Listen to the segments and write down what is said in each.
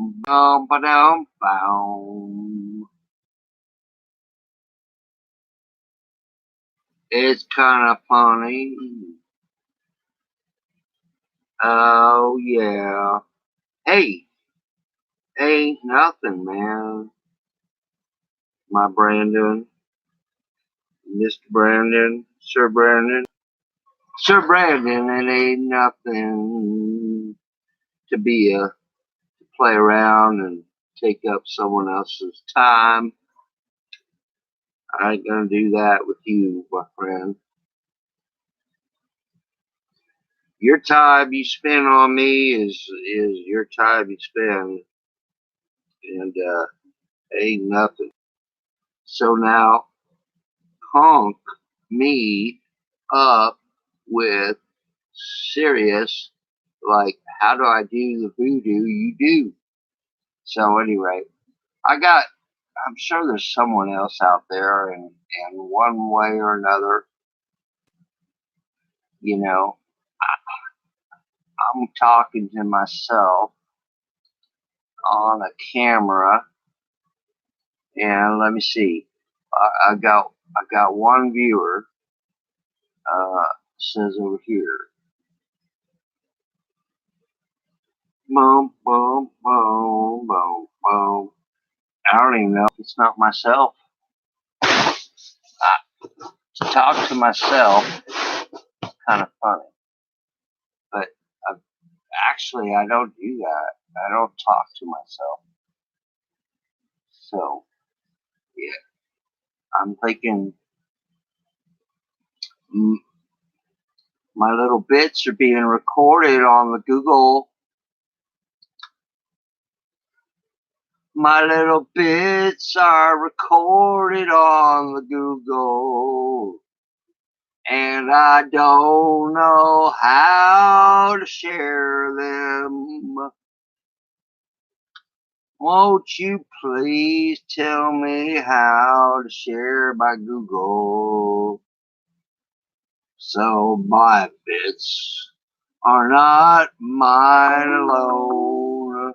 Bum, ba-dum, boom. It's kind of funny. Oh, yeah. Hey, ain't nothing, man. My Brandon, Mr. Brandon, Sir Brandon. Sir Brandon, it ain't nothing to play around and take up someone else's time. I ain't gonna do that with you, my friend. Your time you spend on me is your time you spend, and ain't nothing. So now, punk me up with serious, like, how do I do the voodoo you do? So anyway, I'm sure there's someone else out there, and one way or another, you know, I'm talking to myself on a camera, and let me see. I got one viewer. Says over here. Boom, boom, boom, boom, boom. I don't even know if it's not myself. To talk to myself is kind of funny, but actually I don't do that. I don't talk to myself. So yeah, I'm thinking my little bits are being recorded on the Google. My little bits are recorded on the Google. And I don't know how to share them. Won't you please tell me how to share my Google? So my bits are not mine alone.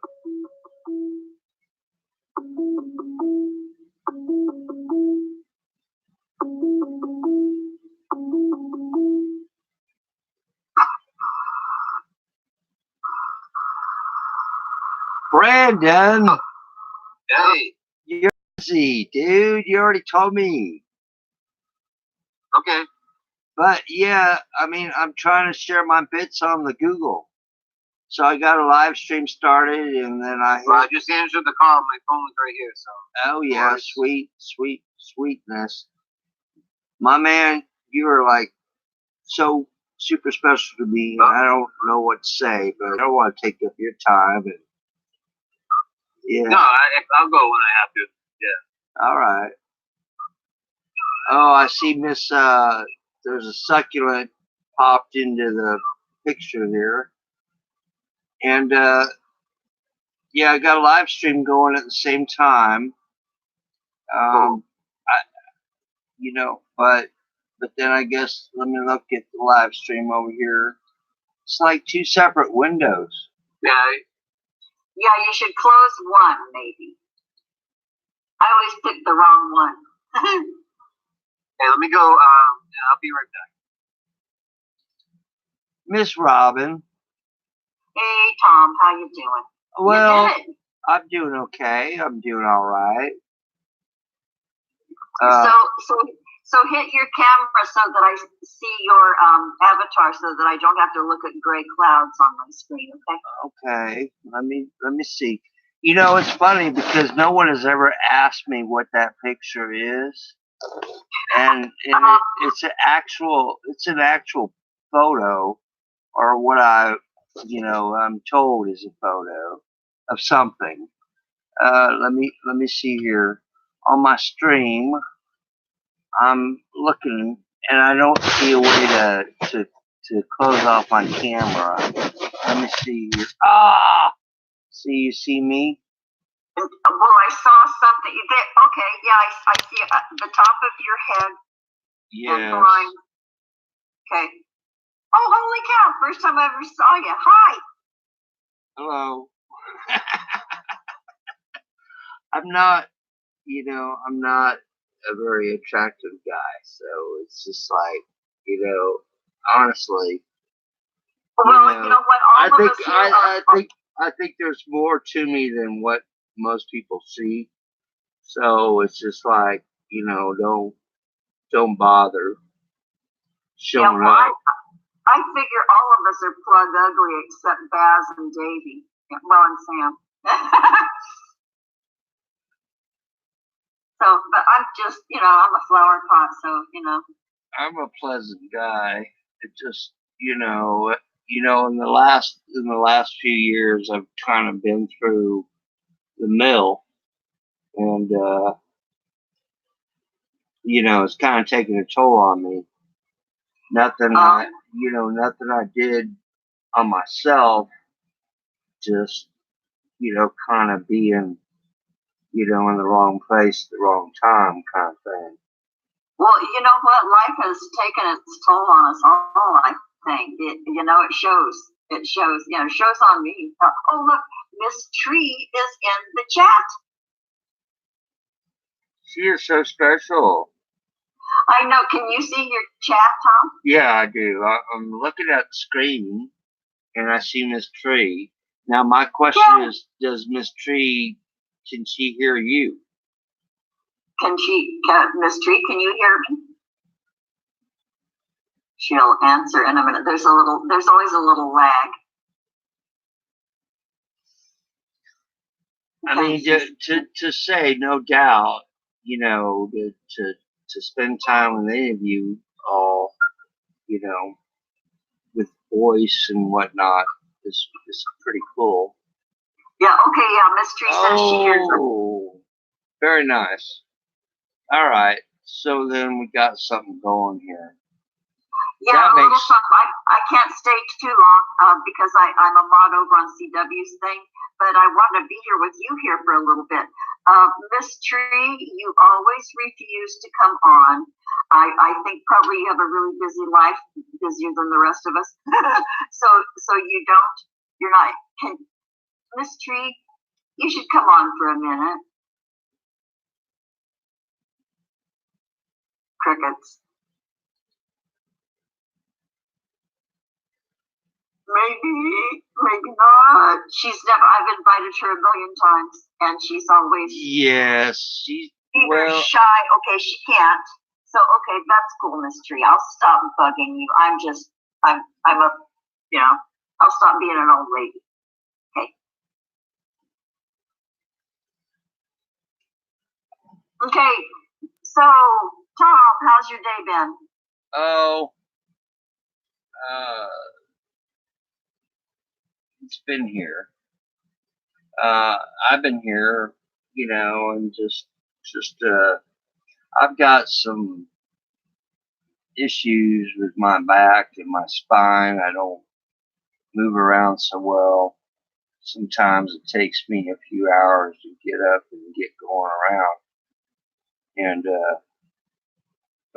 Brandon! Hey. You're busy, dude. You already told me. Okay. But yeah, I mean, I'm trying to share my bits on the Google. So I got a live stream started, and then I just answered the call. My phone is right here. So. Oh yeah, sweetness. My man, you are like so super special to me. And I don't know what to say, but I don't want to take up your time. And yeah. No, I'll go when I have to. Yeah. All right. Oh, I see Miss. There's a succulent popped into the picture here, and yeah, I got a live stream going at the same time. But then I guess let me look at the live stream over here. It's like two separate windows. Yeah. Yeah, you should close one, maybe. I always pick the wrong one. Hey, let me go. I'll be right back. Miss Robin. Hey, Tom, how you doing? Well, I'm doing okay. I'm doing all right. So hit your camera so that I see your avatar, so that I don't have to look at gray clouds on my screen. Okay. Okay. Let me see. You know, it's funny because no one has ever asked me what that picture is, and it's an actual photo, or what I'm told is a photo of something. Let me see here on my stream. I'm looking, and I don't see a way to close off my camera. Let me see here. You see me? Well, I saw something there. Okay, yeah, I see the top of your head. Yes. And okay. Oh, holy cow! First time I ever saw you. Hi. Hello. I'm not, I'm not a very attractive guy, so it's just like, honestly, Well, you know what? I All of think us here are I think there's more to me than what most people see. So it's just like, don't bother yeah. showing Well, up. I figure all of us are plug ugly except Baz and Davey. Well, and Sam. So, but I'm just, I'm a flower pot, so, I'm a pleasant guy. It just, in the last few years, I've kind of been through the mill, and it's kind of taking a toll on me. Nothing I did on myself, just kind of being, in the wrong place at the wrong time, kind of thing. well, you know what? Life has taken its toll on us all, I think. It shows. It shows, shows on me. Oh, look, Miss Tree is in the chat. She is so special. I know. Can you see your chat, Tom? Yeah, I do. I'm looking at the screen, and I see Miss Tree. Now, my question is, does Miss Tree, can she hear you? Miss Tree, can you hear me? She'll answer in a minute. There's always a little lag. I mean, to say, no doubt, to spend time with any of you all, with voice and whatnot is pretty cool. Yeah, okay, yeah, Miss Tree says she hears them. Oh, very nice. All right, so then we got something going here. Yeah, a little something. I can't stay too long because I'm a mod over on CW's thing, but I want to be here with you here for a little bit. Miss Tree, you always refuse to come on. I think probably you have a really busy life, busier than the rest of us. so you're not. Miss Tree, you should come on for a minute. Crickets. Maybe not. I've invited her a million times, and she's always. Yes, either shy. Okay, she can't. So, okay, that's cool, Miss Tree. I'll stop bugging you. I'm a, I'll stop being an old lady. Okay. Okay, so, Tom, how's your day been? Oh, it's been here. I've been here, and just I've got some issues with my back and my spine. I don't move around so well. Sometimes it takes me a few hours to get up and get going around. And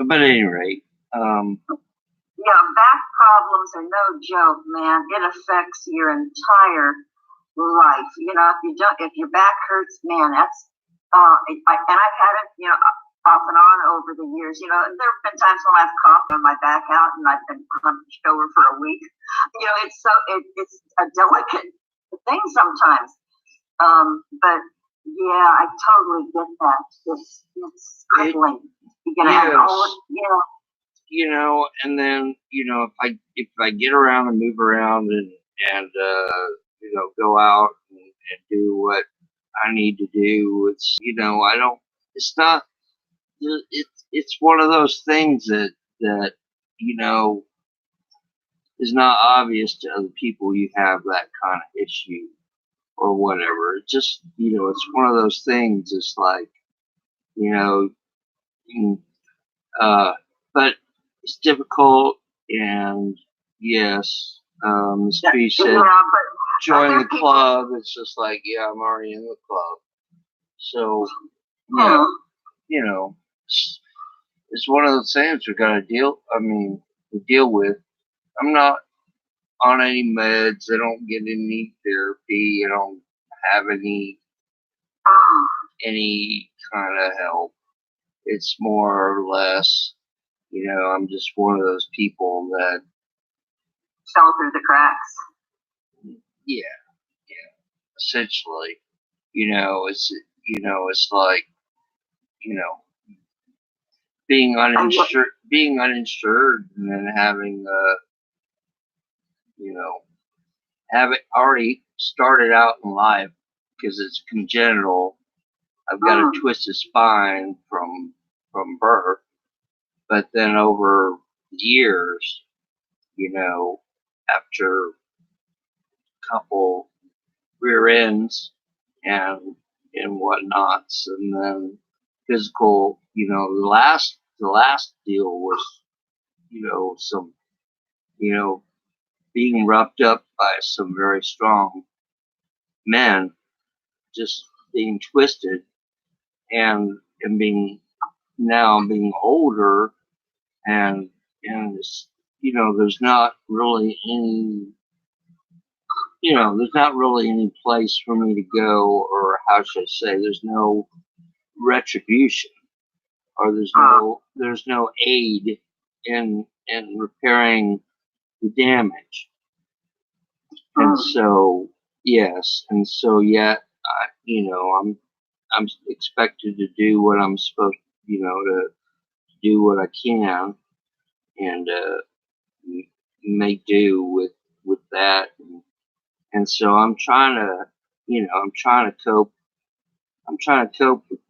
but at any rate, yeah, back problems are no joke, man. It affects your entire life. If your back hurts, man, that's and I've had it, off and on over the years. There have been times when I've coughed on my back out and I've been hunched over for a week. It's a delicate thing sometimes. But yeah, I totally get that. It's crippling. You're gonna have and then if I get around and move around and go out and do what I need to do, it's I don't. It's not. It's one of those things that is not obvious to other people you have that kind of issue or whatever. It just it's one of those things. It's like but it's difficult, and yes, Ms. Tree said join the club. It's just like, yeah, I'm already in the club. So it's one of those things we gotta deal with. I'm not on any meds. I don't get any therapy. I don't have any any kind of help. It's more or less, I'm just one of those people that fell through the cracks. yeah, essentially, it's like, being uninsured, and then having have it already started out in life because it's congenital. I've got a twisted spine from birth, but then over years, after a couple rear ends and whatnots, and then physical. The last deal was, some, being roughed up by some very strong men, just being twisted, and being older, and it's, there's not really any place for me to go, or how should I say, there's no retribution, or there's no aid in repairing the damage. And so, yes, and so yet, I'm expected to do what I'm supposed, to do what I can, and make do with that, and so I'm trying to, cope. I'm trying to cope with,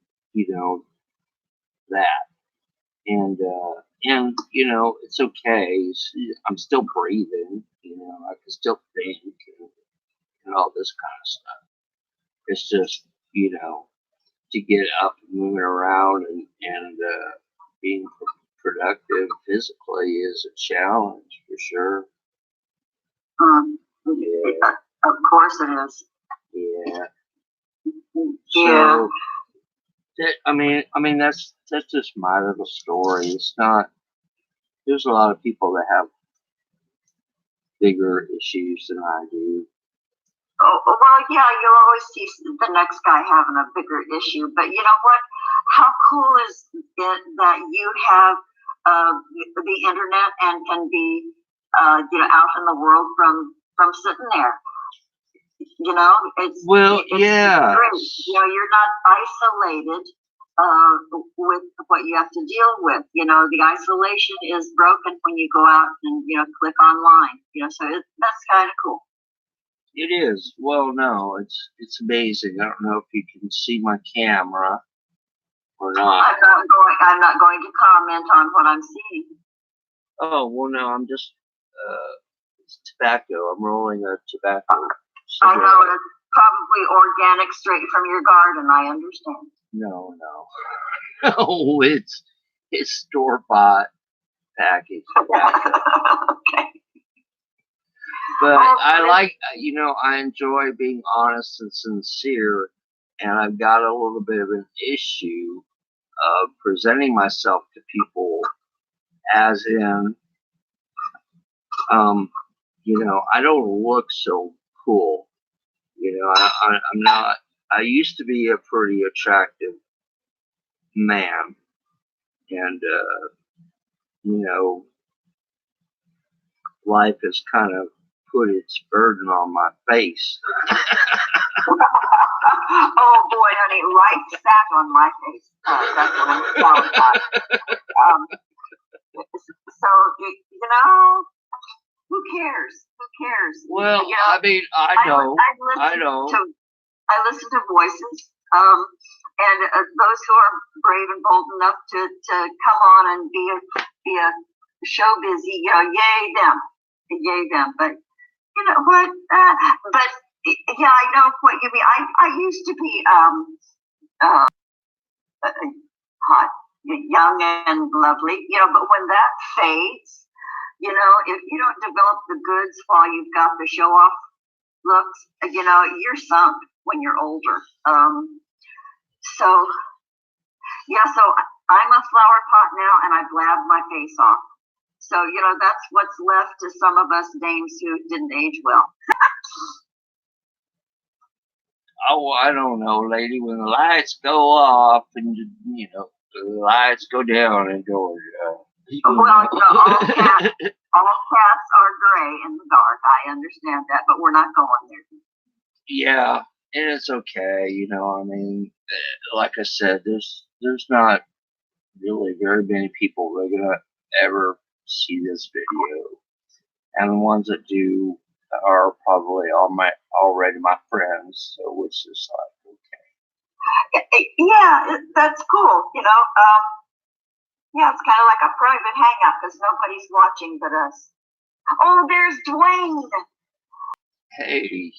that, and it's okay. I'm still breathing. I can still think, and all this kind of stuff. It's just, to get up and moving around, and being productive physically is a challenge for sure. Yeah. Of course it is. Yeah. Yeah. So, I mean that's just my little story. It's not. There's a lot of people that have bigger issues than I do. Oh, well, yeah, you'll always see the next guy having a bigger issue. But you know what? How cool is it that you have the internet and can be, out in the world from sitting there? It's yeah. Great. You're not isolated with what you have to deal with. The isolation is broken when you go out and click online. So that's kind of cool. It is. Well, no, it's amazing. I don't know if you can see my camera or not. I'm not going to comment on what I'm seeing. Oh, well, no, I'm just it's tobacco. I'm rolling a tobacco cigarette. I know, it's probably organic, straight from your garden. I understand. No, no, it's store-bought package tobacco. Okay. But I enjoy being honest and sincere, and I've got a little bit of an issue of presenting myself to people as in, I don't look so cool. I'm not. I used to be a pretty attractive man, and life has kind of put its burden on my face. Oh boy, honey, life sat on my face. That's what I'm telling you. So who cares? Who cares? Well, I mean, I know. I listen to voices, and those who are brave and bold enough to come on and be a show busy, yay them. But you know what? But yeah, I know what you mean. I used to be hot, young and lovely, but when that fades, if you don't develop the goods while you've got the show off looks, you're sunk when you're older. So I'm a flower pot now, and I blab my face off. So, that's what's left to some of us dames who didn't age well. Oh, I don't know, lady. When the lights go off and the lights go down in Georgia. Well, all cats are gray in the dark. I understand that, but we're not going there. Yeah, and it's okay. I mean, like I said, there's not really very many people that are gonna ever see this video, and the ones that do are probably already my friends. So it's just like, okay. Yeah, that's cool. Yeah, it's kind of like a private hangout because nobody's watching but us. Oh, there's Dwayne. Hey,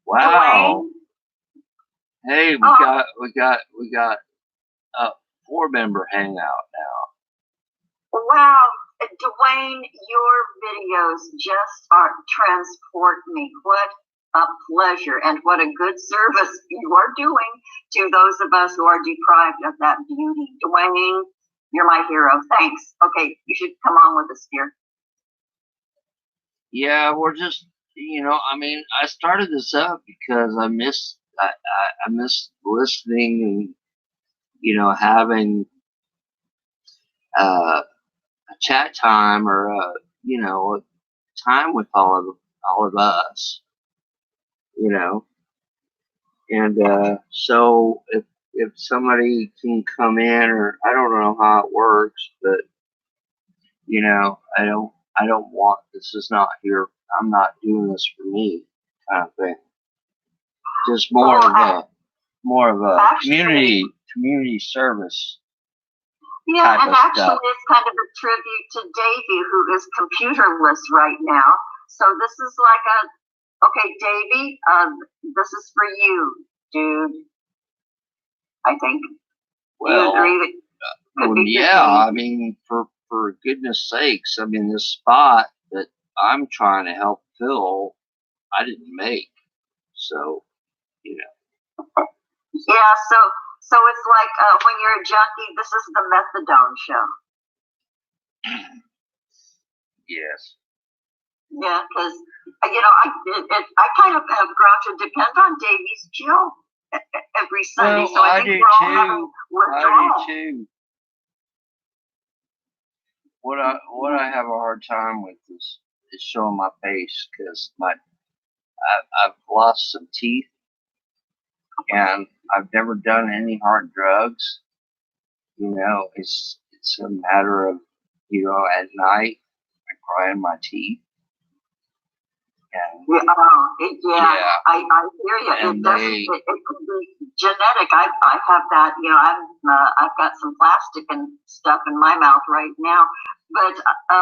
wow. Dwayne. Hey, we got a 4-member hangout now. Wow, Dwayne, your videos just transport me. What a pleasure and what a good service you are doing to those of us who are deprived of that beauty. Dwayne, you're my hero. Thanks. Okay, you should come on with us here. Yeah, we're just, I mean, I started this up because I miss listening and, having a chat time or, a time with all of us, and so if somebody can come in, or I don't know how it works, but I don't want, this is not here. I'm not doing this for me kind of thing. Just more of a community service. Yeah, and actually it's kind of a tribute to Davey, who is computerless right now. So this is like okay, Davey, this is for you, dude. I think. Well, do you agree yeah, I mean, for goodness sakes, I mean, this spot that I'm trying to help fill, I didn't make. So, Yeah, so it's like when you're a junkie, this is the methadone show. Yes. Yeah, because I kind of have grown to depend on Davey's Jill every Sunday. Well, so I think we're all having withdrawal. I do too. What I have a hard time with is showing my face because I've lost some teeth, and I've never done any hard drugs. It's a matter of at night I grind my teeth. And I hear you. And it could be genetic. I have that. I've got some plastic and stuff in my mouth right now. But I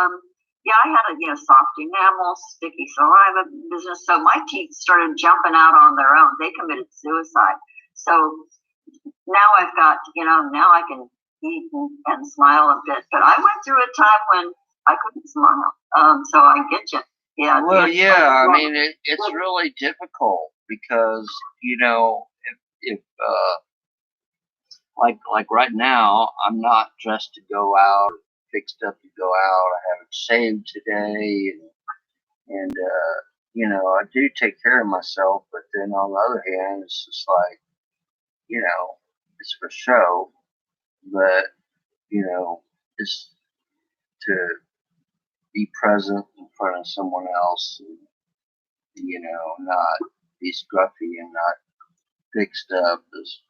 had a soft enamel, sticky saliva business. So my teeth started jumping out on their own. They committed suicide. So now I've got now I can eat and smile a bit. But I went through a time when I couldn't smile. So I get you. Yeah. Well, yeah. I mean, it's really difficult because if like right now, I'm not dressed to go out, fixed up to go out. I haven't shaved today, and I do take care of myself. But then on the other hand, it's just like it's for show, but just to be present in front of someone else, and, not be scruffy and not fixed up is,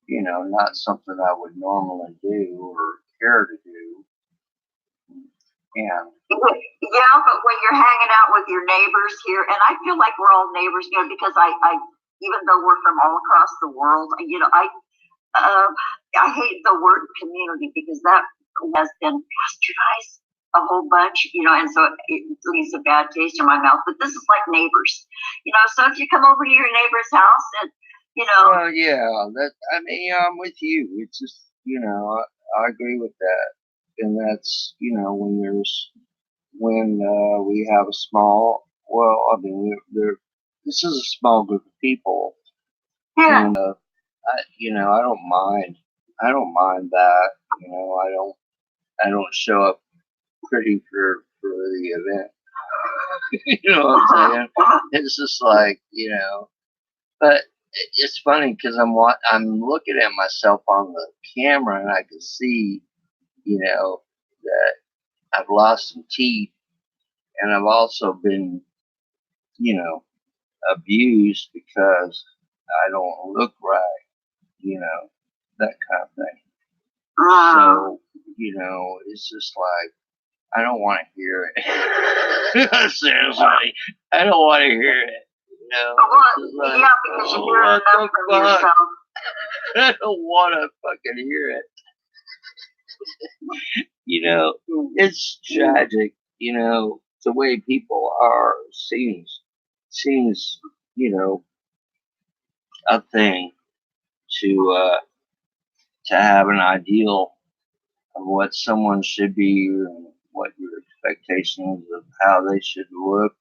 not something I would normally do or care to do. And yeah, but when you're hanging out with your neighbors here, and I feel like we're all neighbors, because I even though we're from all across the world, I hate the word community because that has been bastardized a whole bunch, and so it leaves a bad taste in my mouth. But this is like neighbors, so if you come over to your neighbor's house and, well, yeah, I'm with you. It's just, I agree with that. And that's, when we have a small, well, I mean, this is a small group of people. Yeah. And, I don't mind. I don't mind that. I don't show up pretty for the event. You know what I'm saying? It's just like, But it's funny because I'm looking at myself on the camera and I can see, that I've lost some teeth and I've also been, you know, abused because I don't look right, that kind of thing. So, it's just like, I don't want to hear it. Seriously, I don't want to hear it. Like, yeah, because you hear what enough the from fuck? yourself. I don't want to fucking hear it. It's tragic. The way people are seems, a thing to have an ideal of what someone should be and what your expectations of how they should look,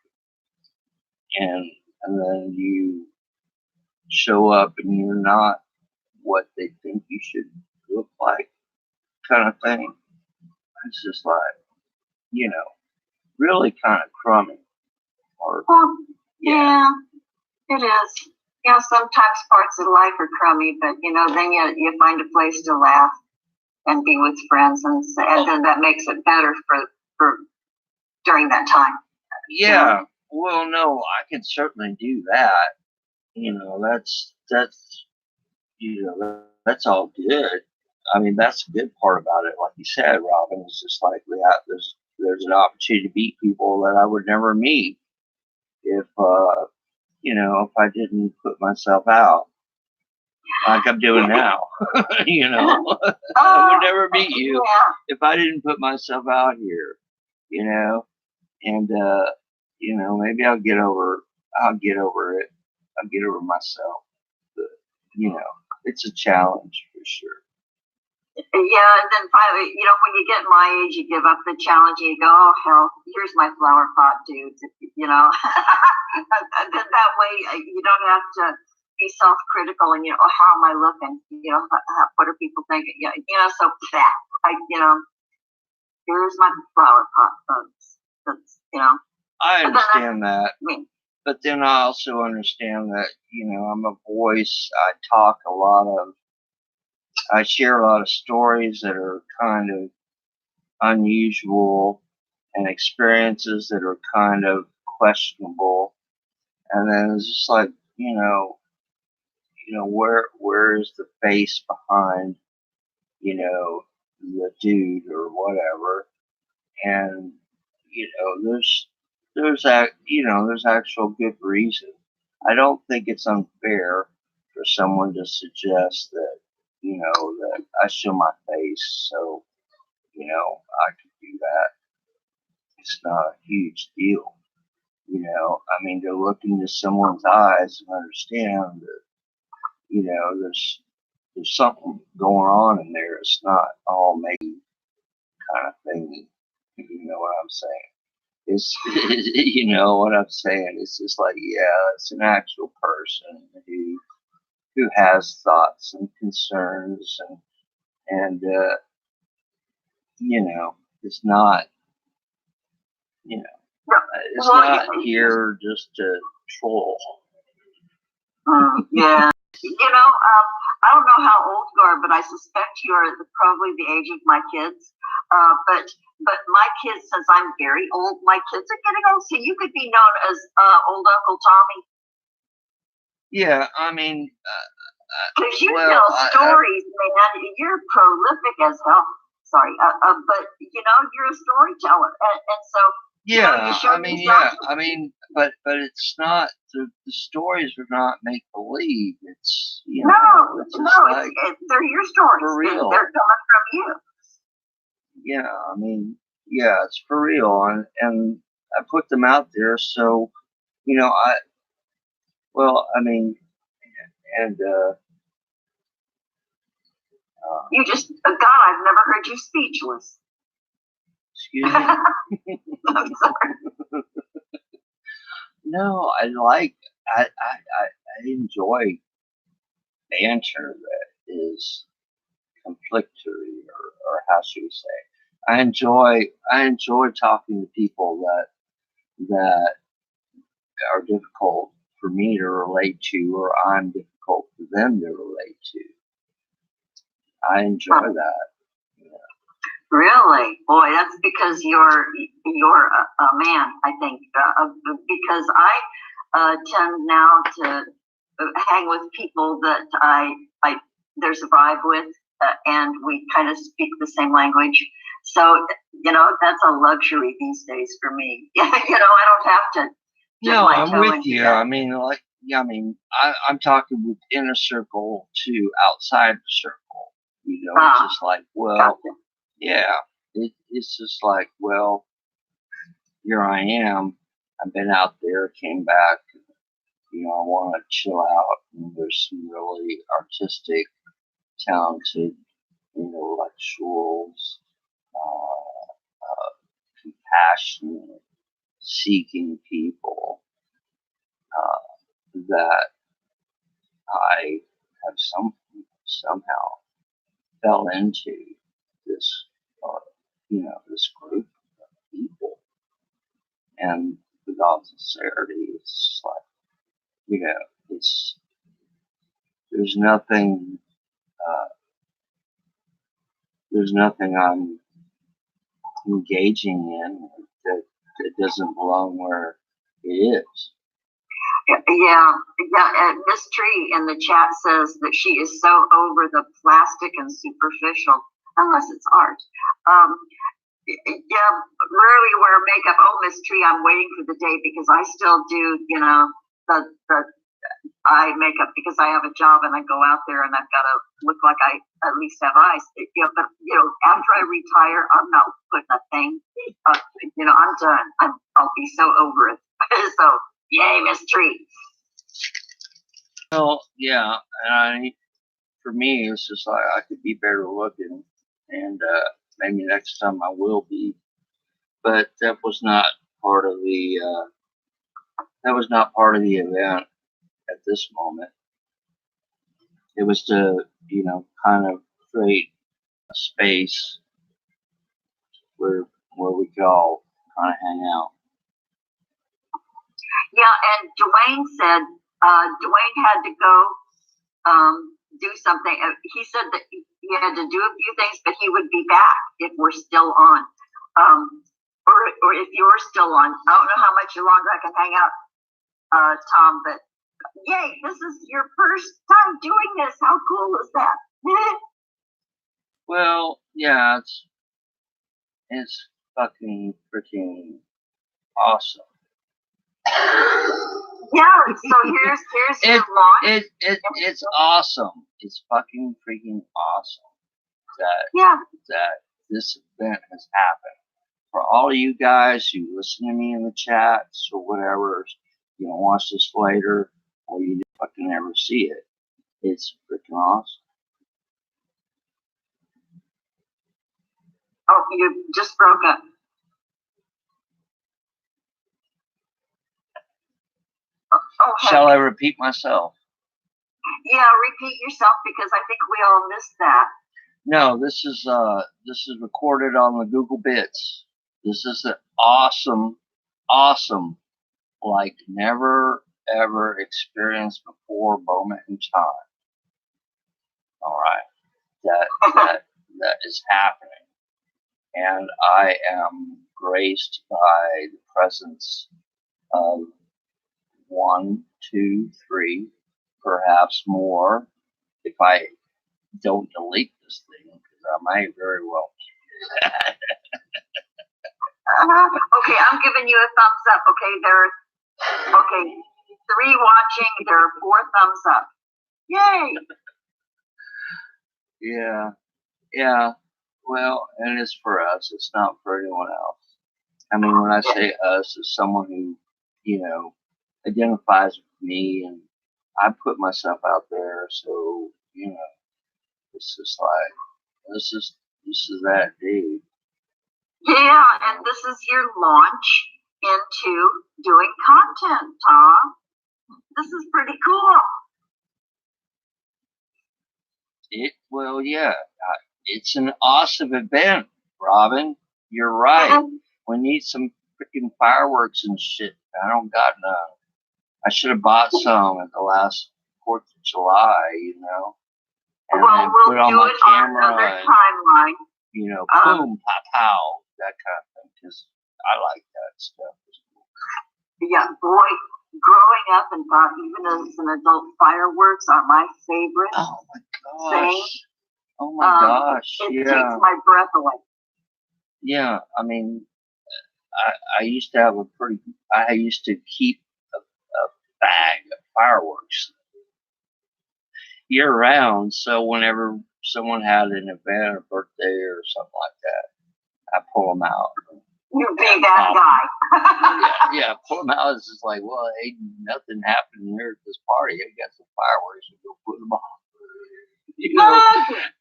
and then you show up and you're not what they think you should look like, kind of thing. It's just like, really kind of crummy. Or Well, yeah, it is. Yeah, sometimes parts of life are crummy, but then you find a place to laugh and be with friends, and then that makes it better for during that time. Yeah. Well, no, I can certainly do that. That's all good. I mean, that's the good part about it. Like you said, Robin, it's just like there's an opportunity to meet people that I would never meet if I didn't put myself out like I'm doing now. I would never meet you if I didn't put myself out here. And maybe I'll get over it. I'll get over myself. But, it's a challenge for sure. Yeah, and then finally, when you get my age, you give up the challenge and you go, oh, hell, here's my flower pot, dude. And then that way you don't have to be self-critical and, how am I looking? What are people thinking? So here's my flower pot, folks. I understand that. But then I also understand that, I'm a voice. I share a lot of stories that are kind of unusual and experiences that are kind of questionable. And then it's just like, where is the face behind, the dude or whatever? And, there's actual good reason. I don't think it's unfair for someone to suggest that, that I show my face, so, I could do that. It's not a huge deal. I mean, to look into someone's eyes and understand that, there's something going on in there. It's not all made kind of thing. You know what I'm saying? It's you know what I'm saying. It's just like, yeah, it's an actual person who has thoughts and concerns and it's not it's not here just to troll. Yeah. I don't know how old you are, but I suspect you are probably the age of my kids. But my kids, since I'm very old, my kids are getting old, so you could be known as old Uncle Tommy. Yeah, I mean, because you tell stories, man. You're prolific as hell. Sorry, but you're a storyteller, and so. Yeah, but it's not the stories are not make believe. It's they're your stories. For real. They're coming from you. Yeah, I mean, yeah, it's for real, and I put them out there, so you just God, I've never heard you speechless. Excuse me. I'm sorry. No, I enjoy banter that is conflictory, or how should we say? I enjoy talking to people that are difficult for me to relate to, or I'm difficult for them to relate to. I enjoy that. Really? Boy, that's because you're a man, I think. Because I tend now to hang with people that there's a vibe with, and we kind of speak the same language. So, that's a luxury these days for me. I don't have to. No, I'm with you. I mean, I'm talking within a circle to outside the circle. It's just like, well, gotcha. Yeah, it's just like, well, here I am. I've been out there, came back. I want to chill out. And there's some really artistic, talented, intellectuals, compassionate, seeking people that I have somehow fell into this, this group of people. And with all sincerity, it's like, there's nothing I'm engaging in that doesn't belong where it is. Yeah. Miss Tree in the chat says that she is so over the plastic and superficial, unless it's art. Yeah, rarely wear makeup. Oh, Miss Tree, I'm waiting for the day because I still do, the eye makeup because I have a job and I go out there and I've got to look like I at least have eyes. But after I retire, I'm not putting a thing. I'm done. I'll be so over it. So, yay, Miss Tree. Well, yeah, and for me, it's just like I could be better looking, and maybe next time I will be. But that was not part of the event at this moment. It was to, kind of create a space where we could all kind of hang out. Yeah, and Dwayne said Dwayne had to go do something. He said that he had to do a few things, but he would be back if we're still on. Or if you're still on. I don't know how much longer I can hang out, Tom, but yay, this is your first time doing this. How cool is that? Well, yeah, it's fucking freaking awesome. Yeah, so here's your launch. It's awesome. It's fucking freaking awesome that this event has happened. For all of you guys who listen to me in the chats or whatever, watch this later, or you fucking never see it. It's freaking awesome. Oh, you just broke up. Okay. Shall I repeat myself? Yeah, repeat yourself because I think we all missed that. No, this is recorded on the Google Bits. This is an awesome, like never ever experienced before moment in time. All right, that is happening, and I am graced by the presence of 1, 2, 3, perhaps more, if I don't delete this thing, because I might very well. Okay, I'm giving you a thumbs up. Okay, 3 watching. There are 4 thumbs up. Yay! Yeah. Well, and it's for us. It's not for anyone else. I mean, when I say us, it's someone who, identifies with me, and I put myself out there. So, it's just like, this is that dude. Yeah, and this is your launch into doing content, Tom. This is pretty cool. Yeah, it's an awesome event, Robin. You're right. We need some freaking fireworks and shit. I don't got none. I should have bought some at the last 4th of July, and Well, then we'll put on do my it on camera another and, timeline. boom, pow, pow, that kind of thing, because I like that stuff. Yeah, boy, growing up and even as an adult, fireworks are my favorite Oh my thing. gosh. Oh my gosh. It Yeah. takes my breath away. Yeah. I mean, I used to have I used to keep a bag of fireworks year round. So whenever someone had an event, a birthday or something like that, I pull them out. You be that guy. Yeah, pull them out. It's just like, well, hey, nothing happened here at this party. I got some fireworks. We go put them on.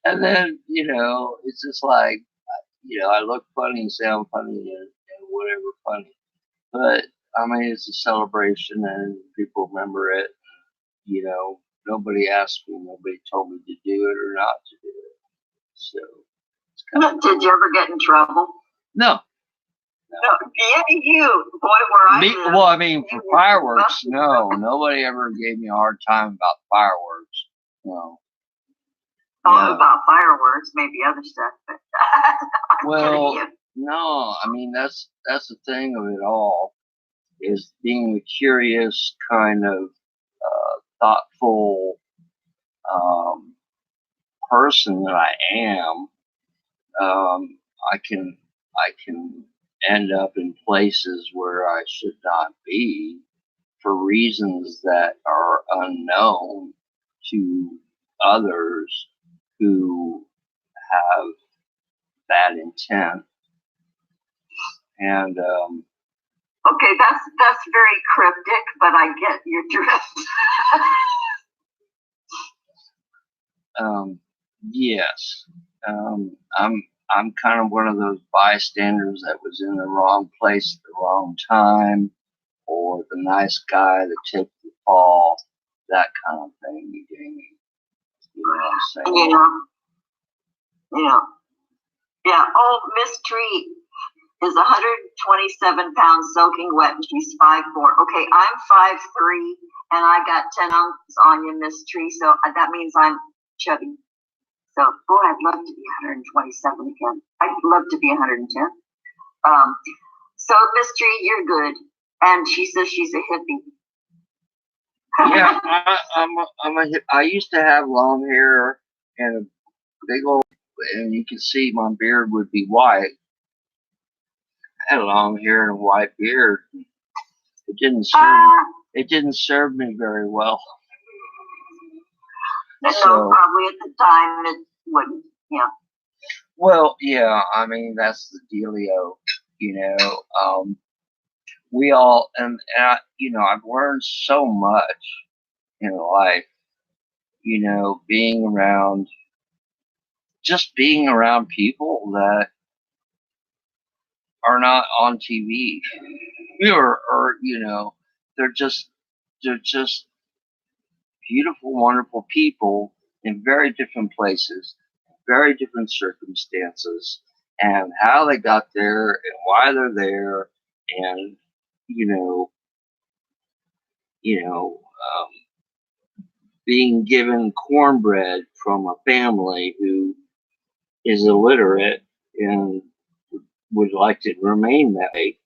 And then, it's just like, I look funny, sound funny, and whatever funny. But, I mean, it's a celebration and people remember it. Nobody asked me, nobody told me to do it or not to do it. So, it's kind of Did you ever get in trouble? No. Yeah, you. Boy, where I live. Well, I mean, for fireworks, no. Nobody ever gave me a hard time about fireworks. No. Oh, about fireworks, maybe other stuff, but well, no. I mean, that's the thing of it all, is being a curious kind of thoughtful person that I am. I can end up in places where I should not be for reasons that are unknown to others who have bad intent. And okay, that's very cryptic, but I get your drift. Yes, I'm kind of one of those bystanders that was in the wrong place at the wrong time, or the nice guy that took the fall, that kind of thing. You know what I'm saying? Yeah. Oh, Miss Tree is 127 pounds soaking wet, and she's 5'4". Okay, I'm 5'3", and I got 10 ounces on you, Miss Tree, so that means I'm chubby. So, boy, I'd love to be 127 again. I'd love to be 110. So, Miss Tree, you're good. And she says she's a hippie. Yeah, I used to have long hair and a big old, and you can see my beard would be white. I had long hair and a white beard. It didn't serve me very well. So probably at the time it wouldn't. Yeah. Well, yeah. I mean, that's the dealio. We all and I've learned so much in life. Being around people that are not on TV, or they're just beautiful, wonderful people in very different places, very different circumstances, and how they got there and why they're there, and being given cornbread from a family who is illiterate and would like to remain that way,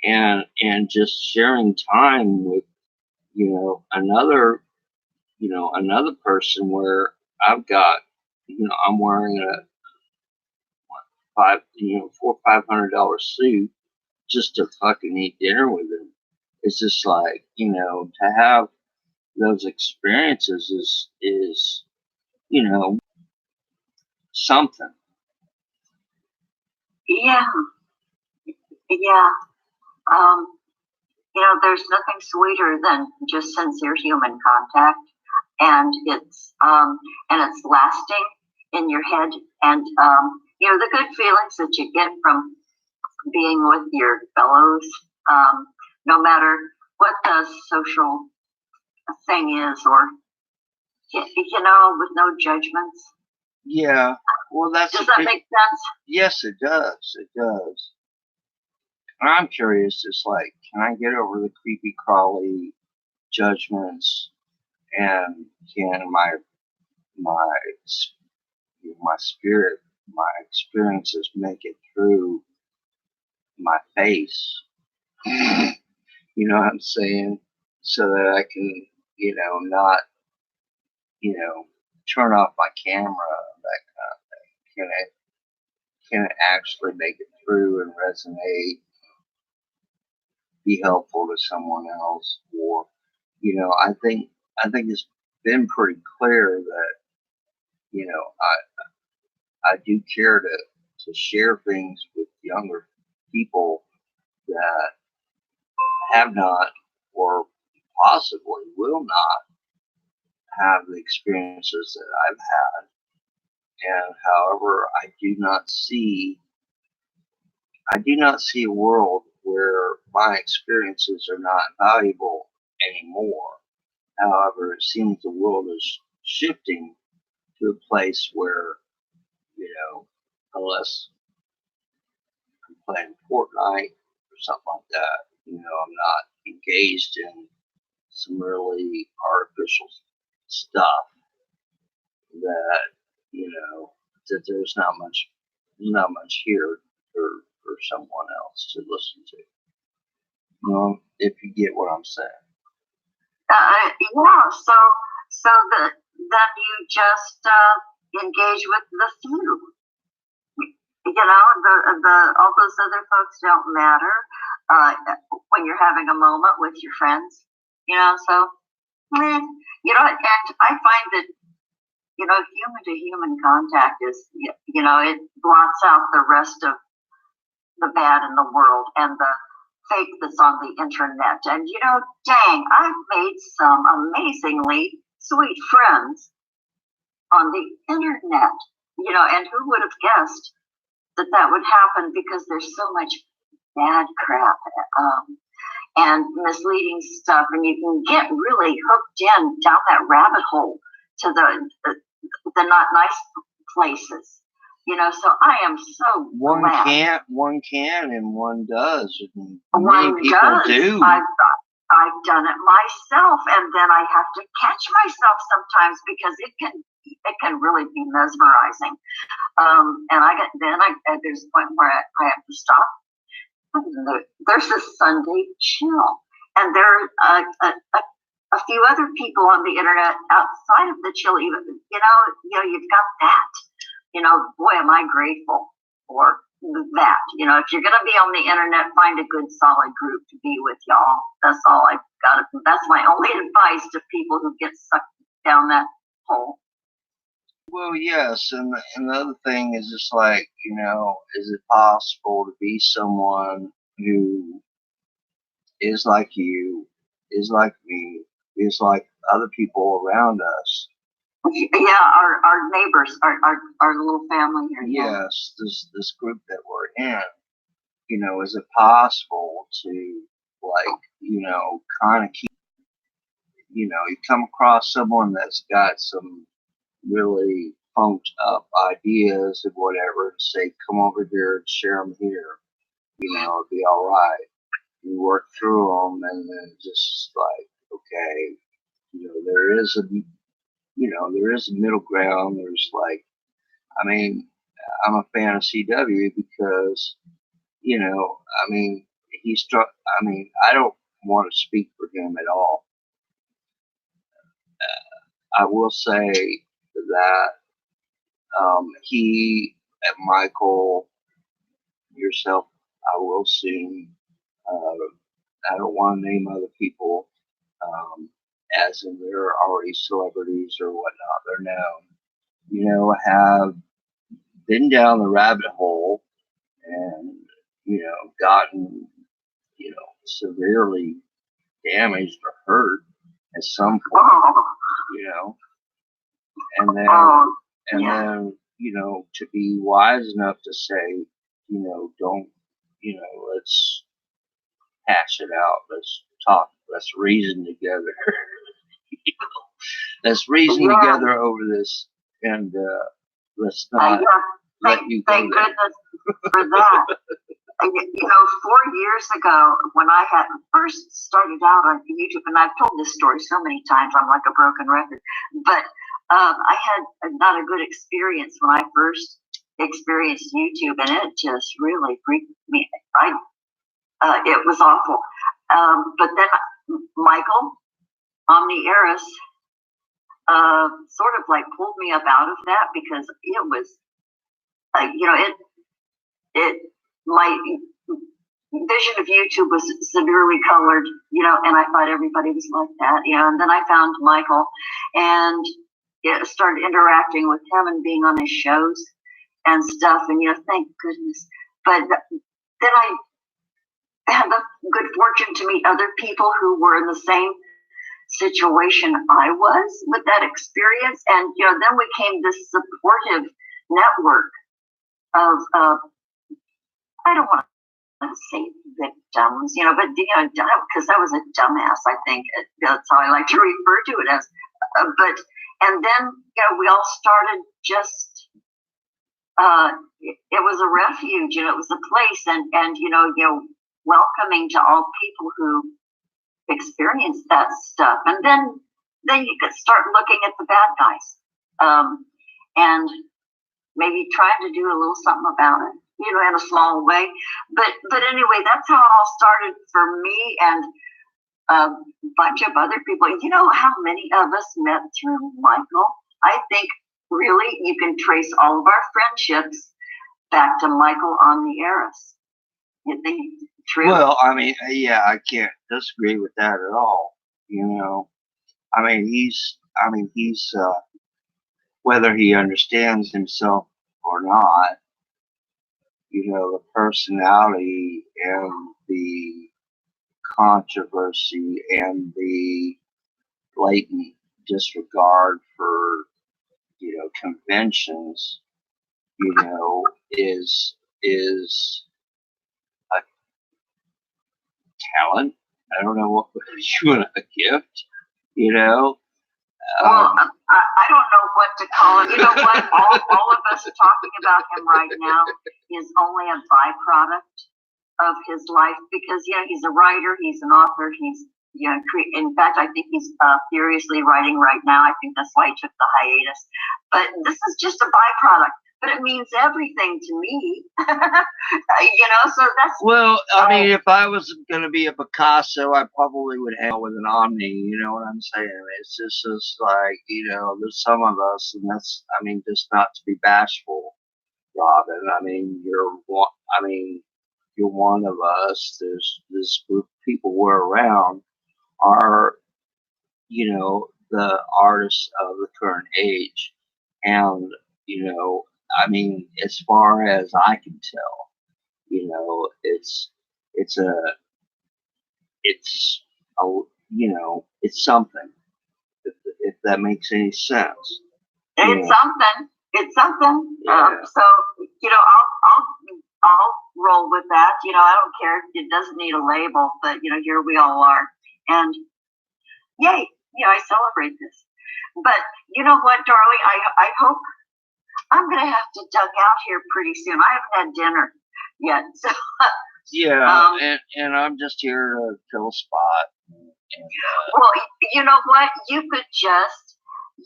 and just sharing time with another person where I've got I'm wearing a $400-500 suit just to fucking eat dinner with him. It's just like, to have those experiences is something. Yeah. There's nothing sweeter than just sincere human contact, and it's lasting in your head, and the good feelings that you get from being with your fellows, no matter what the social thing is, or with no judgments. Yeah. Well, does that make sense? Yes, it does. It does. And I'm curious, just like, can I get over the creepy crawly judgments, and can my my spirit, my experiences make it through my face? You know what I'm saying? So that I can, not, turn off my camera, that kind of thing. Can it actually make it through and resonate, be helpful to someone else? Or, I think it's been pretty clear that, I do care to share things with younger people that have not, or possibly will not, have the experiences that I've had. And however, I do not see a world where my experiences are not valuable anymore. However, it seems the world is shifting to a place where, unless I'm playing Fortnite or something like that, I'm not engaged in some really artificial stuff that, that there's not much here for someone else to listen to. If you get what I'm saying. Yeah. So then you just engage with the few. The all those other folks don't matter when you're having a moment with your friends. So and I find that human to human contact is it blots out the rest of the bad in the world and the fake that's on the internet. And dang, I've made some amazingly sweet friends on the internet. And who would have guessed that would happen, because there's so much bad crap and misleading stuff, and you can get really hooked in down that rabbit hole to the not nice places. So I am so one glad. can and one does, and One many people does. do. I've done it myself, and then I have to catch myself sometimes, because it can really be mesmerizing. And there's a point where I have to stop. There's a Sunday chill, and there are a few other people on the internet outside of the chill. Even you've got that. Boy, am I grateful for that. If you're gonna be on the internet, find a good solid group to be with, y'all. That's all I've got. That's my only advice to people who get sucked down that hole. Well, yes, and the other thing is just like, is it possible to be someone who is like you, is like me, is like other people around us? Yeah, our neighbors, our little family here. Yes, this group that we're in, is it possible to, like, kind of keep, you come across someone that's got some really funked up ideas and whatever, and say, come over here and share them here. It'll be all right. You work through them, and then just like, okay, there is a middle ground. There's like, I mean, I'm a fan of CW because, he's I don't want to speak for him at all. I will say that he and Michael, yourself, I will soon. I don't want to name other people, as in they're already celebrities or whatnot. They're known. Have been down the rabbit hole and gotten severely damaged or hurt at some point. And then to be wise enough to say, don't, let's hash it out. Let's talk. Let's reason together. Let's reason together over this, and let's not let you go. Thank goodness for that. You know, 4 years ago, when I had first started out on YouTube, and I've told this story so many times, I'm like a broken record, but I had not a good experience when I first experienced YouTube, and it just really freaked me. It was awful. But then Michael Omni-Eris sort of like pulled me up out of that, because it was, you know, my vision of YouTube was severely colored, you know, and I thought everybody was like that, you know. And then I found Michael and started interacting with him and being on his shows and stuff, and, you know, thank goodness. But then I had the good fortune to meet other people who were in the same situation I was with that experience, and, you know, then we came this supportive network of I don't want to say victims, you know, but, you know, because I was a dumbass, I think that's how I like to refer to it as. But and then, you know, we all started just it was a refuge, and it was a place, and you know, welcoming to all people who experienced that stuff. And then you could start looking at the bad guys, and maybe trying to do a little something about it, you know, in a small way. But anyway, that's how it all started for me and a bunch of other people. You know how many of us met through Michael? I think really you can trace all of our friendships back to Michael Omni-Eris. You think true? Well, I mean, yeah, I can't disagree with that at all. You know, I mean, he's whether he understands himself or not, you know, the personality and the controversy and the blatant disregard for, you know, conventions, you know, is a talent. I don't know what you want, a gift, you know. Well, I don't know what to call it. You know what? All of us talking about him right now is only a byproduct of his life, because, you know, he's a writer, he's an author, he's, you know, in fact, I think he's furiously writing right now. I think that's why he took the hiatus. But this is just a byproduct. But it means everything to me, you know. So that's well. I mean, if I was going to be a Picasso, I probably would hang out with an Omni. You know what I'm saying? It's just like, you know, there's some of us, and that's, I mean, just not to be bashful, Robin. I mean, you're one. I mean, you're one of us. There's this group of people we're around are, you know, the artists of the current age, and, you know, I mean, as far as I can tell, you know, it's a you know, it's something, if that makes any sense. it's something. It's something. Yeah. So, you know, I'll roll with that. You know, I don't care. It doesn't need a label, but, you know, here we all are, and yay! You know, I celebrate this. But you know what, darling? I hope I'm gonna have to duck out here pretty soon. I haven't had dinner yet, so yeah, and I'm just here to fill a spot. Well, you know what? You could just,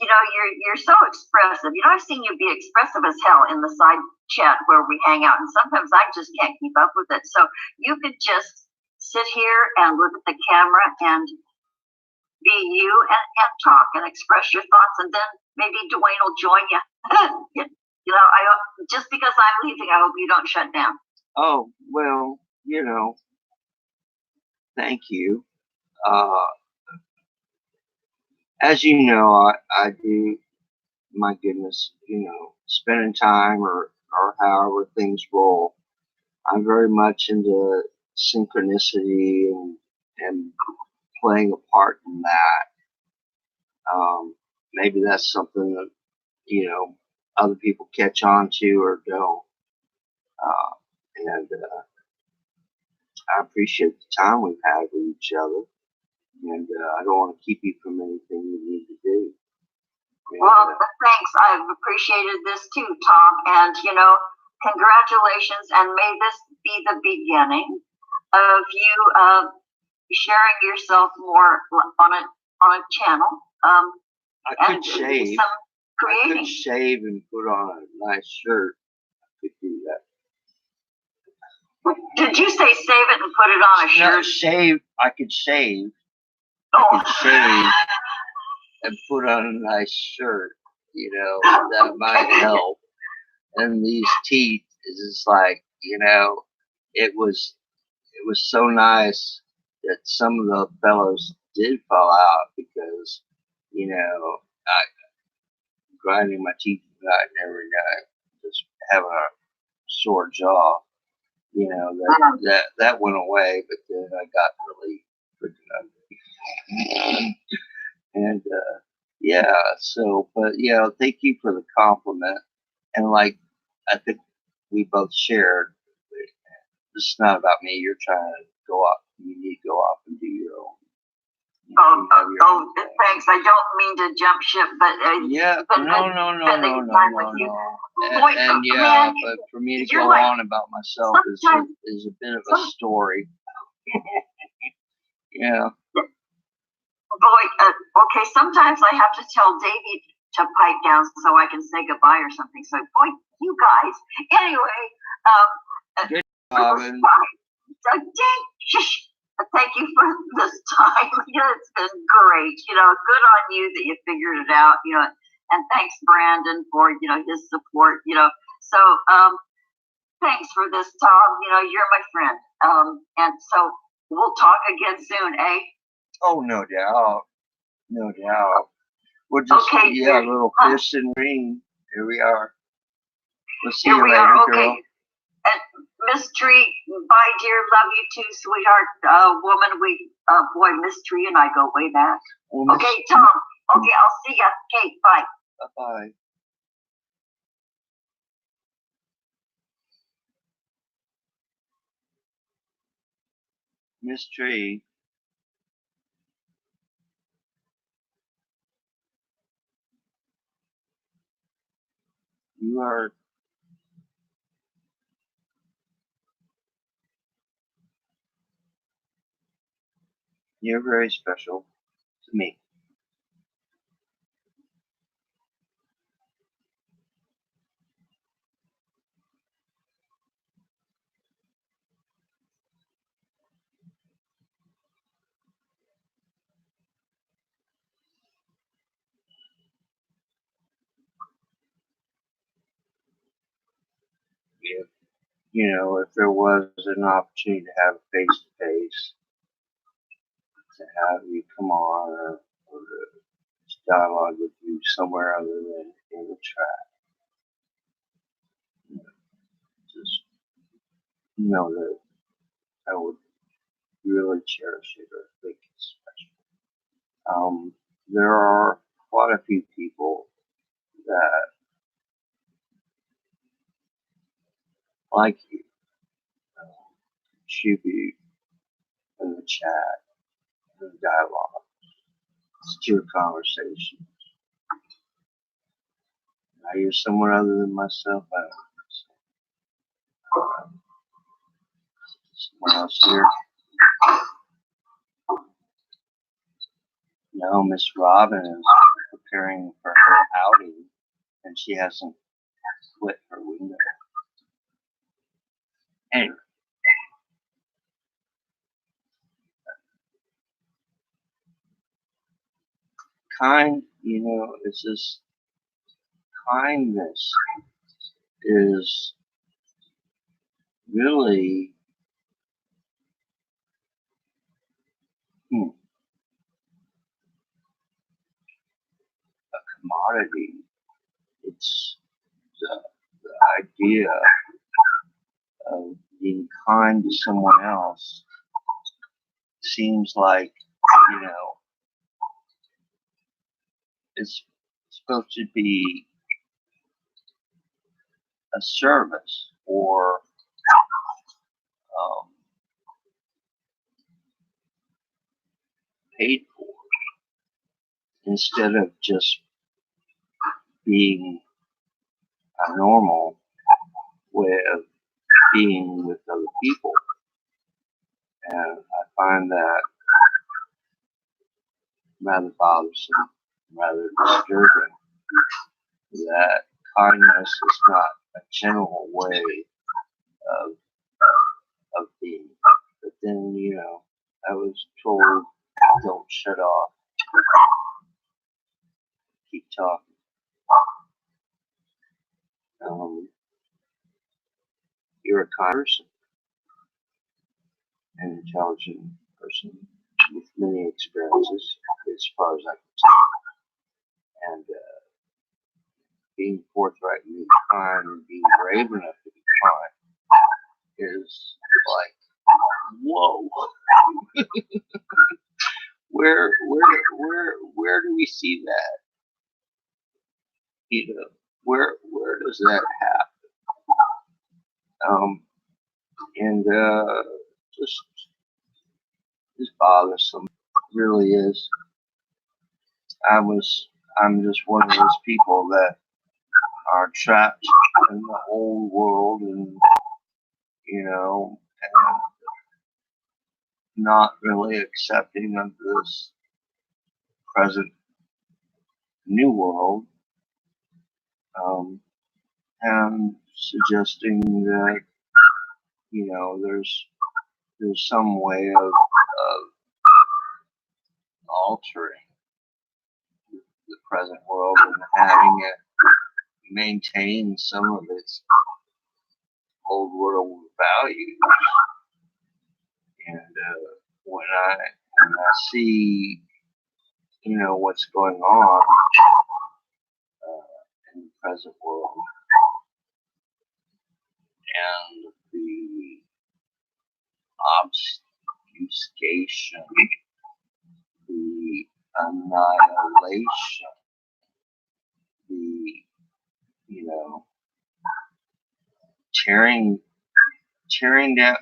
you know, you're so expressive. You know, I've seen you be expressive as hell in the side chat where we hang out, and sometimes I just can't keep up with it. So you could just sit here and look at the camera and be you, and talk and express your thoughts, and then maybe Dwayne will join you. You know, just because I'm leaving, I hope you don't shut down. Oh, well, you know, thank you. As you know, I do, my goodness, you know, spending time or however things roll. I'm very much into synchronicity and playing a part in that. Maybe that's something that, you know, other people catch on to or don't. And I appreciate the time we've had with each other. And I don't want to keep you from anything you need to do. And, well, thanks. I've appreciated this too, Tom. And, you know, congratulations, and may this be the beginning of you sharing yourself more on a channel. I could shave. Some I creating. could shave and put on a nice shirt. I could do that. Did you say save it and put it on a shirt? No, shave. I could shave. Oh. I could shave and put on a nice shirt. You know, that might help. And these teeth is just like, you know, it was so nice that some of the fellows did fall out because, you know, grinding my teeth at night every night, just having a sore jaw. You know, that went away, but then I got really freaking ugly. And yeah, so, but yeah, thank you for the compliment. And like, I think we both shared, this is not about me. You're trying to go off. You need to go off and do your own. Thanks. I don't mean to jump ship, but yeah, but no. And yeah, but for me to go on about myself is a bit of a story. Yeah. Boy, okay. Sometimes I have to tell Davey to pipe down so I can say goodbye or something. So, boy, you guys. Anyway, Good job. Thank you for this time. You know, it's been great. You know, good on you that you figured it out. You know, and thanks Brandon for his support. You know, so thanks for this, Tom. You know, you're my friend. And so we'll talk again soon, eh? Oh, no doubt. No doubt. We'll just a little fish and ring. Here we are. We'll see you later, girl. And Miss Tree, bye, dear. Love you too, sweetheart. Woman, boy, Miss Tree and I go way back. Well, okay, Tom. Okay, I'll see ya. Okay, bye. Bye-bye. Miss Tree. You are you're very special to me. If if there was an opportunity to have a face-to-face, to have you come on or to dialogue with you somewhere other than in the chat, just know that I would really cherish it or think it's special. There are quite a few people that like you, contribute in the chat, in the dialogue, steer conversation. Now you're someone other than myself. I don't know. Someone else here. No, Miss Robin is preparing for her outing, and she hasn't quit her window. Anyway. It's just kindness is really a commodity. It's the idea of being kind to someone else seems like, it's supposed to be a service or paid for instead of just being a normal way of being with other people. And I find that rather bothersome, rather disturbing, that kindness is not a general way of being. But then, I was told, don't shut off, keep talking. You're a kind person, an intelligent person with many experiences, as far as I can tell. And being forthright and being kind and being brave enough to be kind is like, whoa. Where do we see that? Where does that happen? And just bothersome. It really is. I'm just one of those people that are trapped in the old world, and and not really accepting of this present new world, and suggesting that there's some way of altering the present world and having it maintain some of its old world values. And when I see what's going on in the present world, and the obfuscation, the annihilation, the tearing down,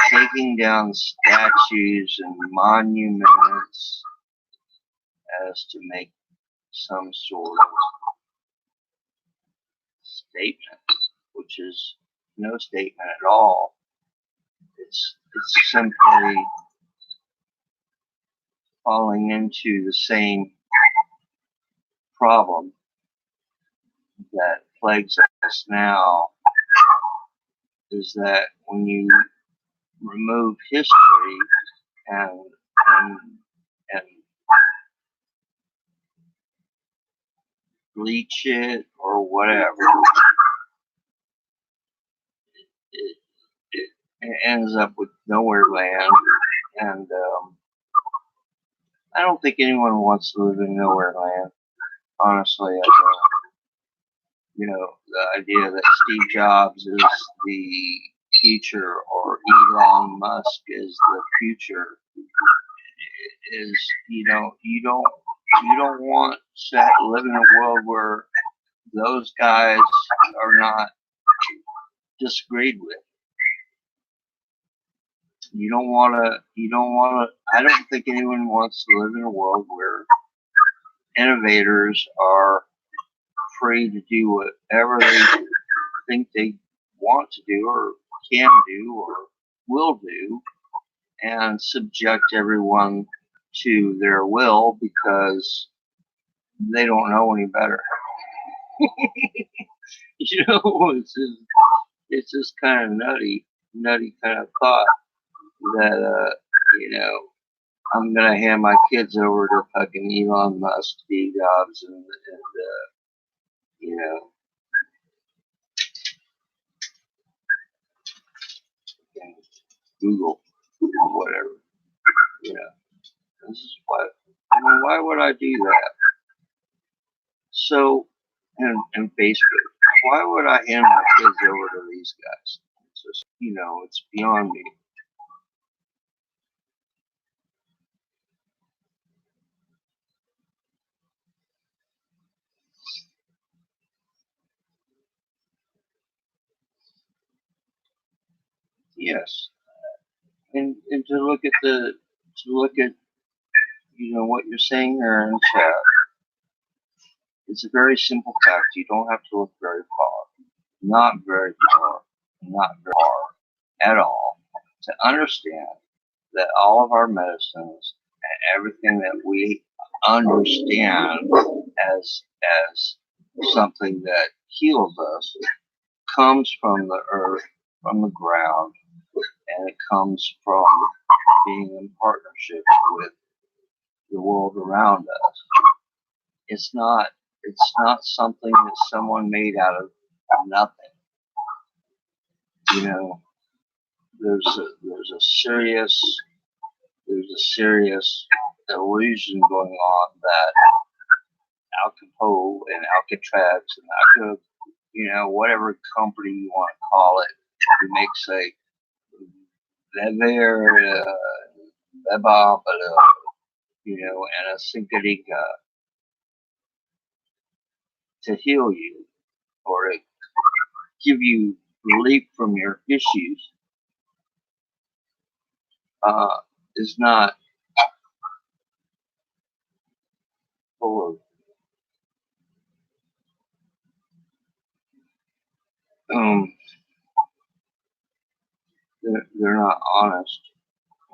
taking down statues and monuments as to make some sort of statement, which is no statement at all. It's simply falling into the same problem that plagues us now, is that when you remove history and bleach it or whatever, it ends up with nowhere land. And I don't think anyone wants to live in nowhere land. Honestly, I don't. The idea that Steve Jobs is the future or Elon Musk is the future is, you don't want to live in a world where those guys are not disagreed with. I don't think anyone wants to live in a world where innovators are free to do whatever they think they want to do or can do or will do, and subject everyone to their will because they don't know any better. It's just kind of nutty kind of thought that I'm gonna hand my kids over to fucking Elon Musk, Steve Jobs, and Google or whatever. This is why would I do that? So, and Facebook, why would I hand my kids over to these guys? It's just, it's beyond me. Yes, and to look at what you're saying there in chat. It's a very simple fact. You don't have to look very far. Not very far. not very far at all, to understand that all of our medicines and everything that we understand as something that heals us comes from the earth, from the ground, and it comes from being in partnership with the world around us. It's not something that someone made out of nothing. You know, there's a serious illusion going on that Al Capone and Alcatraz and Alca, whatever company you want to call it, who makes a leather, bebop, and a singadinga to heal you or to give you relief from your issues, is not full of, they're not honest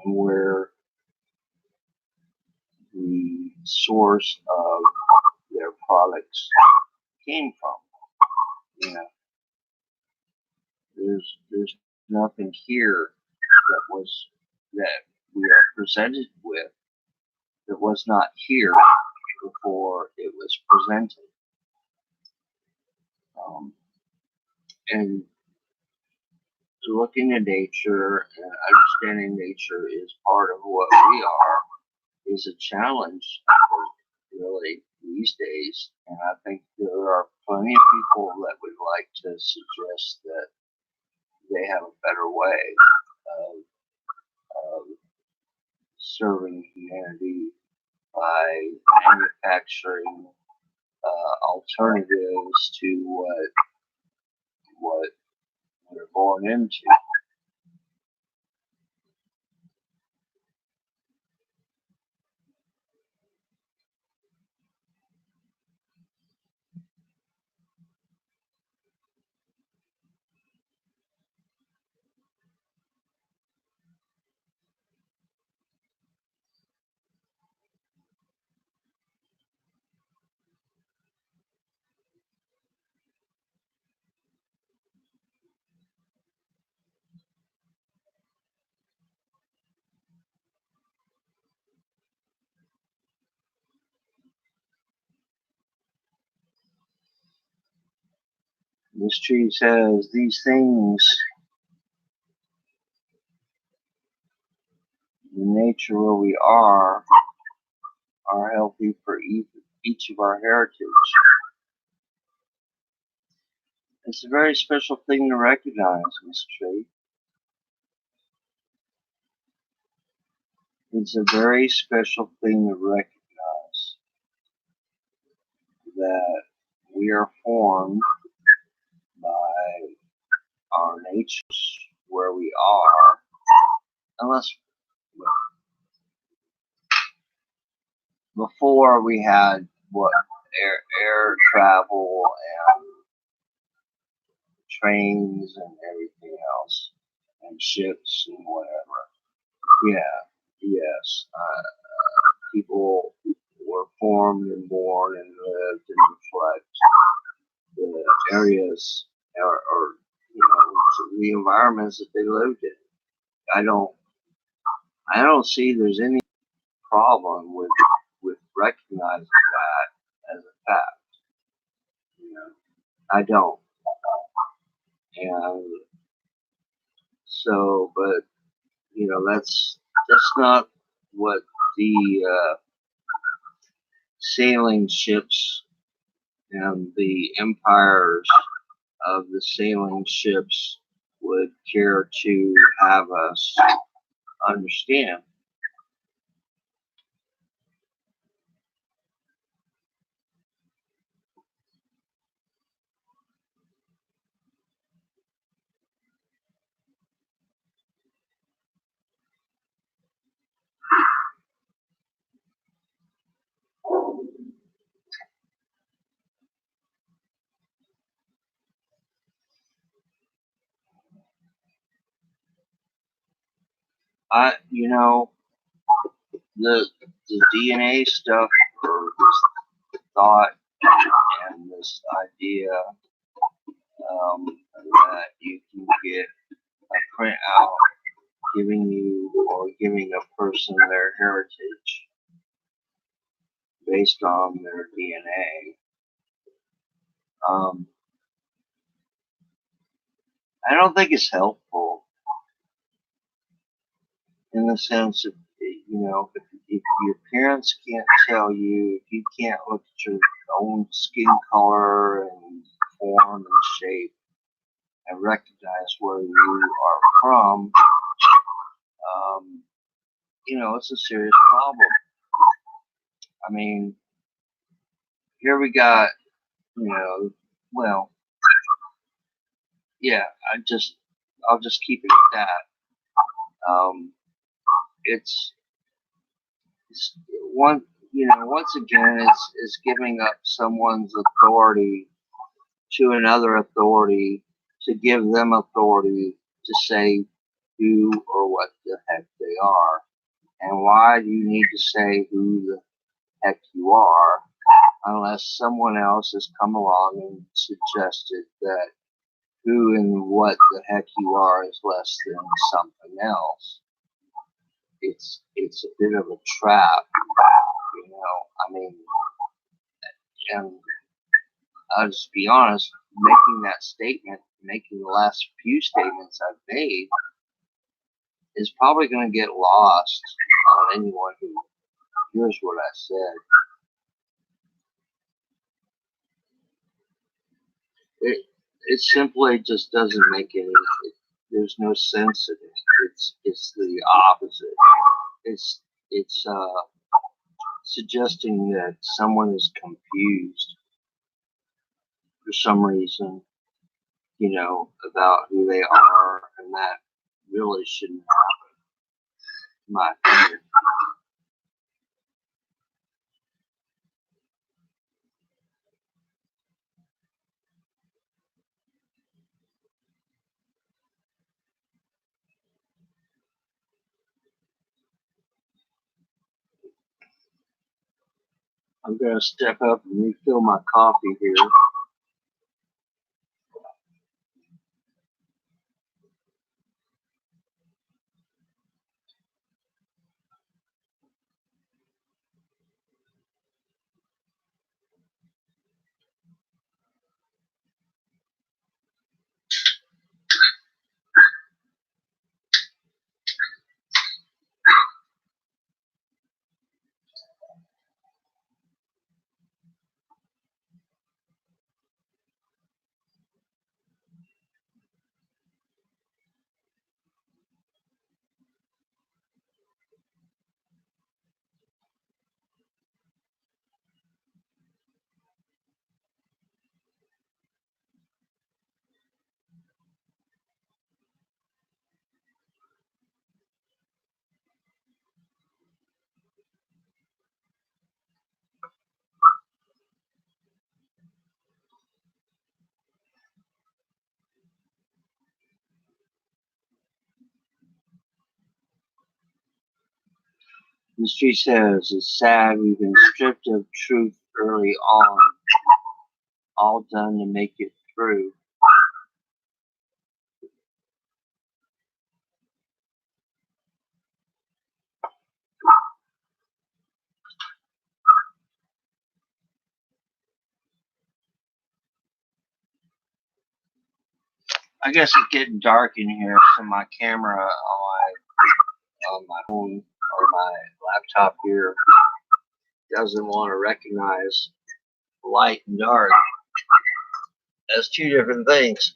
on where the source of their products came from. You know, there's nothing here that we are presented with that was not here before it was presented. And looking at nature and understanding nature is part of what we are, is a challenge really these days. And I think there are plenty of people that would like to suggest that they have a better way of serving humanity by manufacturing alternatives to what we're born into. This tree says these things in nature where we are healthy for each of our heritage. It's a very special thing to recognize, Miss Tree. It's a very special thing to recognize that we are formed by our natures where we are, unless before we had air travel and trains and everything else and ships and whatever. Yes. People were formed and born and lived and reflect the areas or the environments that they lived in. I don't see there's any problem with recognizing that as a fact. I don't. And so, but that's not what the sailing ships and the empires of the sailing ships would care to have us understand. You know, the DNA stuff, or this thought and this idea that you can get a printout giving you or giving a person their heritage based on their DNA. I don't think it's helpful in the sense of, if your parents can't tell you, if you can't look at your own skin color and form and shape and recognize where you are from, it's a serious problem. I mean, here we got, well, yeah, I'll just keep it at that. It's one, once again, it's giving up someone's authority to another authority to give them authority to say who or what the heck they are. And why do you need to say who the heck you are unless someone else has come along and suggested that who and what the heck you are is less than something else? It's a bit of a trap, I mean, and I'll just be honest, making that statement, making the last few statements I've made, is probably going to get lost on anyone who hears what I said. It simply just doesn't make any. There's no sense in it. It's the opposite. It's suggesting that someone is confused for some reason, about who they are, and that really shouldn't happen, in my opinion. I'm going to step up and refill my coffee here. History says it's sad we've been stripped of truth early on, all done to make it through. I guess it's getting dark in here, so my camera on my phone or my laptop here doesn't want to recognize light and dark as two different things.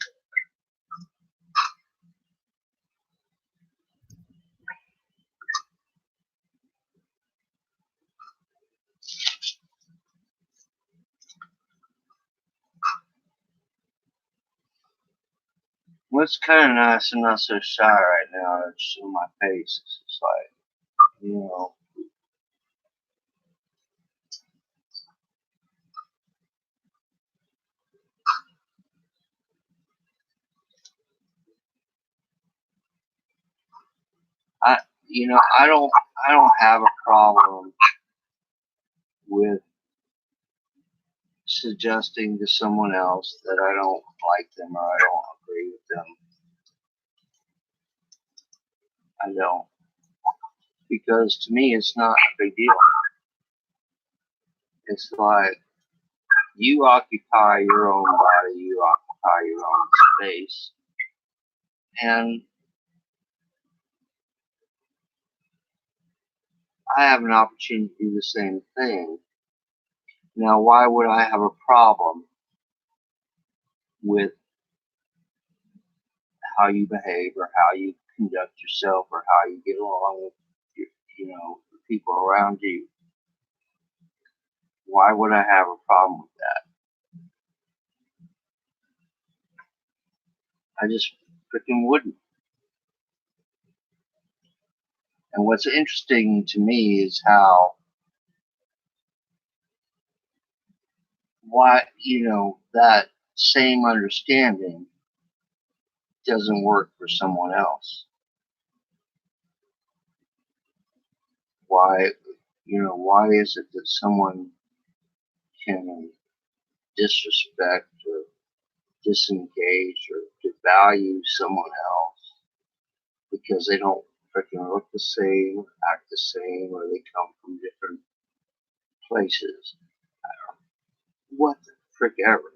What's kind of nice and not so shy right now is in my face. It's just like, you know, I don't have a problem with suggesting to someone else that I don't like them or I don't agree with them. I don't. Because to me, it's not a big deal. It's like you occupy your own body, you occupy your own space, and I have an opportunity to do the same thing. Now, why would I have a problem with how you behave or how you conduct yourself or how you get along with the people around you? Why would I have a problem with that? I just freaking wouldn't. And what's interesting to me is how that same understanding doesn't work for someone else. Why is it that someone can disrespect or disengage or devalue someone else because they don't freaking look the same, act the same, or they come from different places? What the frick ever?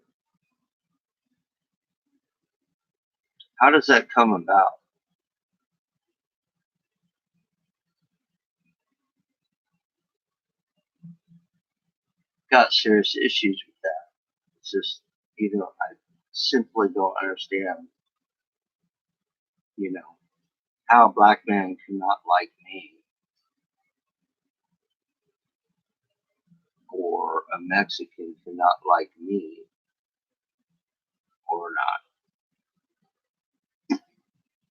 How does that come about? Got serious issues with that. It's just, I simply don't understand, how a black man cannot like me or a Mexican cannot like me or not.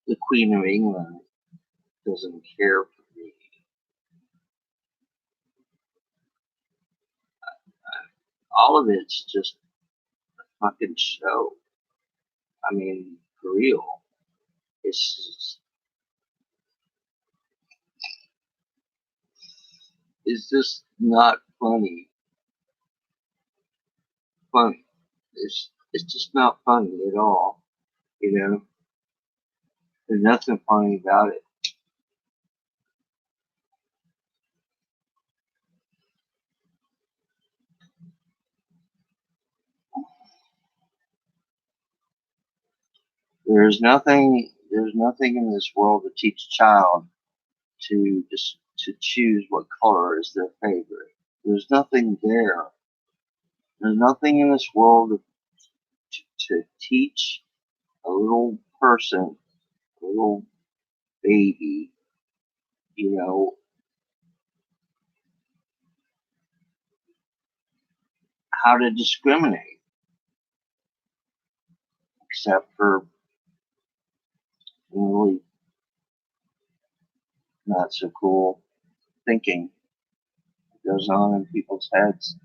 The Queen of England doesn't care for me. All of it's just a fucking show. I mean, for real. It's just not funny. Funny. It's just not funny at all. There's nothing funny about it. There's nothing in this world to teach a child to choose what color is their favorite. There's nothing there. There's nothing in this world to teach a little person, a little baby, how to discriminate, except for really not so cool thinking that goes on in people's heads.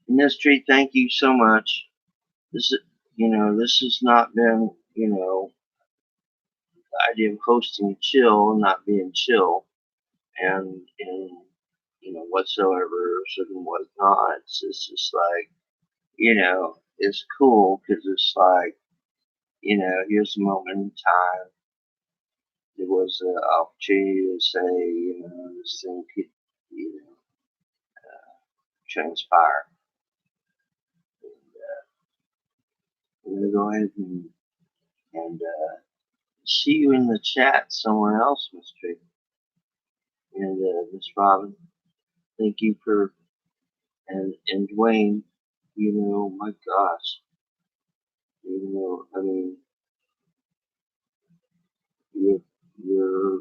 Mystery, thank you so much. This has not been, the idea of hosting chill and not being chill and whatsoever and whatnot. It's just like, it's cool because it's like, here's a moment in time. There was an opportunity to say, this thing could, transpire. I'm gonna go ahead and see you in the chat somewhere else, Mystery. And Miss Robin, thank you for and Dwayne, my gosh. I mean, you're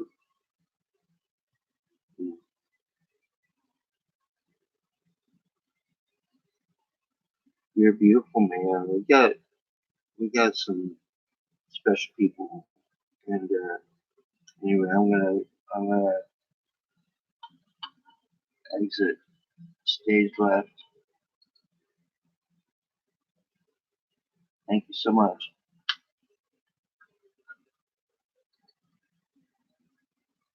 you're beautiful, man. We got some special people, and anyway, I'm gonna exit stage left. Thank you so much.